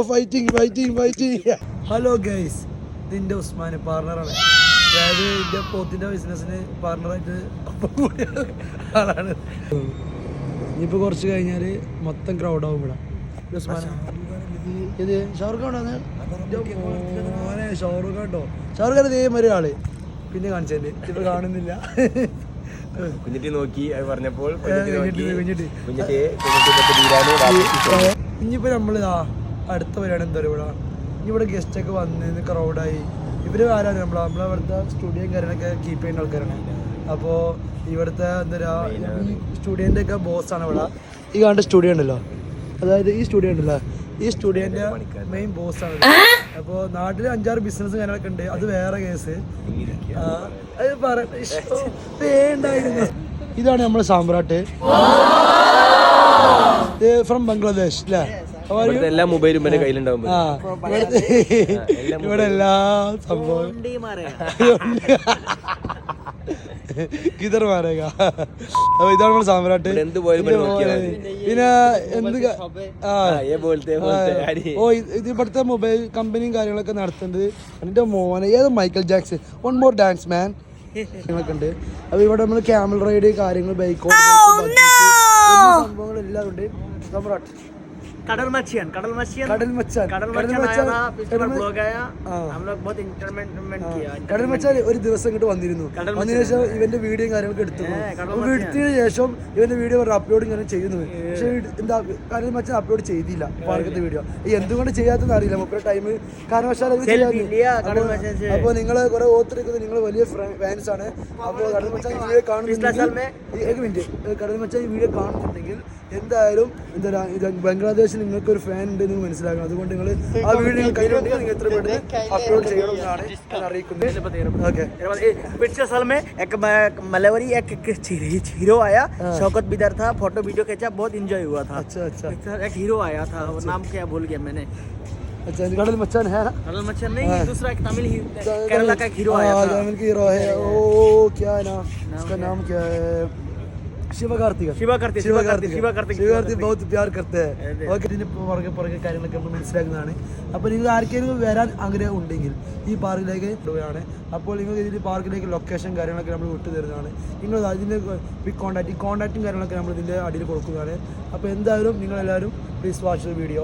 Fighting. Hello guys, ഇതിൻ്റെ ഉസ്മാൻ പാർട്ണറാണ്. അതായത് എൻ്റെ പോത്തിൻ്റെ ബിസിനസ്സിന് പാർട്ണറായിട്ട് ആളാണ്. ഇനിയിപ്പോൾ കുറച്ച് കഴിഞ്ഞാൽ മൊത്തം ക്രൗഡാവും ഇവിടെ. ഉസ്മാൻ ഇത് ഷാറുഖ് ഖാനാണ്. മോനെ ഷാറുഖ് ഖാൻ കേട്ടോ. ഷാറുഖ് ഖാൻ ഇതേ ഒരു ആള് പിന്നെ കാണിച്ചതിൻ്റെ ഇപ്പം കാണുന്നില്ല. കുഞ്ഞിട്ടി നോക്കി അത് പറഞ്ഞപ്പോൾ ഇനിയിപ്പോൾ നമ്മൾ അടുത്ത പരിപാടി എന്താ പറയുക, ഇവിടെ ഇനി ഇവിടെ ഗസ്റ്റൊക്കെ വന്ന് ക്രൗഡായി. ഇവർ ആരാണ് നമ്മളവിടുത്തെ സ്റ്റുഡിയോയും കാര്യങ്ങളൊക്കെ കീപ്പ് ചെയ്യുന്ന ആൾക്കാരാണ്. അപ്പോൾ ഇവിടുത്തെ എന്താ പറയുക, ഈ സ്റ്റുഡിയോൻ്റെ ഒക്കെ ബോസാണ് ഇവിടെ. ഈ കാണേണ്ട സ്റ്റുഡിയോ ഉണ്ടല്ലോ, അതായത് ഈ സ്റ്റുഡിയോ ഉണ്ടല്ലോ, ഈ സ്റ്റുഡിയോൻ്റെ മെയിൻ ബോസാണ്. അപ്പോൾ നാട്ടിൽ 5-6 ബിസിനസ് കാര്യങ്ങളൊക്കെ ഉണ്ട്, അത് വേറെ കേസ്. അത് വേണ്ടായിരുന്നു. ഇതാണ് നമ്മുടെ സാമ്രാട്ട് ഫ്രം ബംഗ്ലാദേശ് അല്ലേ? എല്ലാ മൊബൈലും എന്റെ കയ്യിലുണ്ടാവും. ഇവിടെ എല്ലാ സംഭവം കിതർ മാറേക. അപ്പൊ ഇതാണ് നമ്മുടെ സാമ്രാട്ട്. പിന്നെ എന്ത് ഇത് ഇവിടുത്തെ മൊബൈൽ കമ്പനിയും കാര്യങ്ങളൊക്കെ നടത്തുന്നത് എന്റെ മോനെ ഏത് Michael Jackson one more dance man കാര്യങ്ങളൊക്കെ ഉണ്ട്. അപ്പൊ ഇവിടെ നമ്മൾ ക്യാമൽ റൈഡ് കാര്യങ്ങൾ ബൈക്ക് സംഭവങ്ങളെല്ലാം ഉണ്ട്. സാമ്രാട്ട് कड़ल मच्छियन കടൽ മച്ചാൻ ഒരു ദിവസം ഇങ്ങോട്ട് വന്നിരുന്നു. അതിന് ശേഷം ഇവന്റെ വീഡിയോയും കാര്യങ്ങളൊക്കെ എടുത്തു. എടുത്തതിന് ശേഷം ഇവന്റെ വീഡിയോ അപ്ലോഡ് ഇങ്ങനെ ചെയ്യുന്നു. പക്ഷെ എന്താ കടൽ മച്ചാൻ അപ്ലോഡ് ചെയ്തില്ല പാർക്കത്തെ വീഡിയോ. എന്തുകൊണ്ട് ചെയ്യാത്തെന്ന് അറിയില്ല. മുപ്പത് ടൈം കാരണവശാൽ അപ്പോൾ നിങ്ങൾ കുറെ ഓർത്തിരിക്കുന്നത് നിങ്ങൾ വലിയ ഫാൻസ് ആണ്. അപ്പോൾ കടൽ മച്ചാൻ ഈ വീഡിയോ കാണുന്നുണ്ടെങ്കിൽ എന്തായാലും എന്താ ബംഗ്ലാദേശിൽ നിങ്ങൾക്ക് ഒരു ഫാൻ ഉണ്ട് എന്ന് മനസ്സിലാക്കണം. അതുകൊണ്ട് നിങ്ങൾ ആ വീഡിയോ കയ്യിലുണ്ടെങ്കിൽ നിങ്ങൾ എത്ര പെട്ടെന്ന് അപ്ലോഡ് ചെയ്യണമെന്നാണ് ഞാൻ അറിയിക്കുന്നത്. पिछले साल में एक मलवरी एक हीरो आया, शौकत बिदर था, फोटो वीडियो खींचा, बहुत इंजॉय हुआ था. अच्छा एक हीरो आया था, नाम क्या भूल गया मैंने. अच्छा कड़ल मचान है? कड़ल मचान नहीं, दूसरा एक तमिल केरला का हीरो आया था. तमिल का हीरो है. ओ क्या है नाम, उसका नाम क्या है? शिव कार्तिक बहुत प्यार करते हैं. ഓക്കെ, ഇതിന് പുറകെ കാര്യങ്ങളൊക്കെ നമ്മൾ മനസ്സിലാക്കുന്നതാണ്. അപ്പോൾ നിങ്ങൾ ആർക്കെങ്കിലും വരാൻ ആഗ്രഹം ഉണ്ടെങ്കിൽ ഈ പാർക്കിലേക്ക് പോവുകയാണ്. അപ്പോൾ നിങ്ങൾക്ക് ഇതിൻ്റെ പാർക്കിലേക്ക് ലൊക്കേഷൻ കാര്യങ്ങളൊക്കെ നമ്മൾ വിട്ടു തരുന്നതാണ്. നിങ്ങൾ അതിൻ്റെ കോൺടാക്റ്റും കാര്യങ്ങളൊക്കെ നമ്മൾ ഇതിൻ്റെ അടിയിൽ കൊടുക്കുന്നതാണ്. അപ്പോൾ എന്തായാലും നിങ്ങളെല്ലാവരും പ്ലീസ് വാച്ച് ദ വീഡിയോ.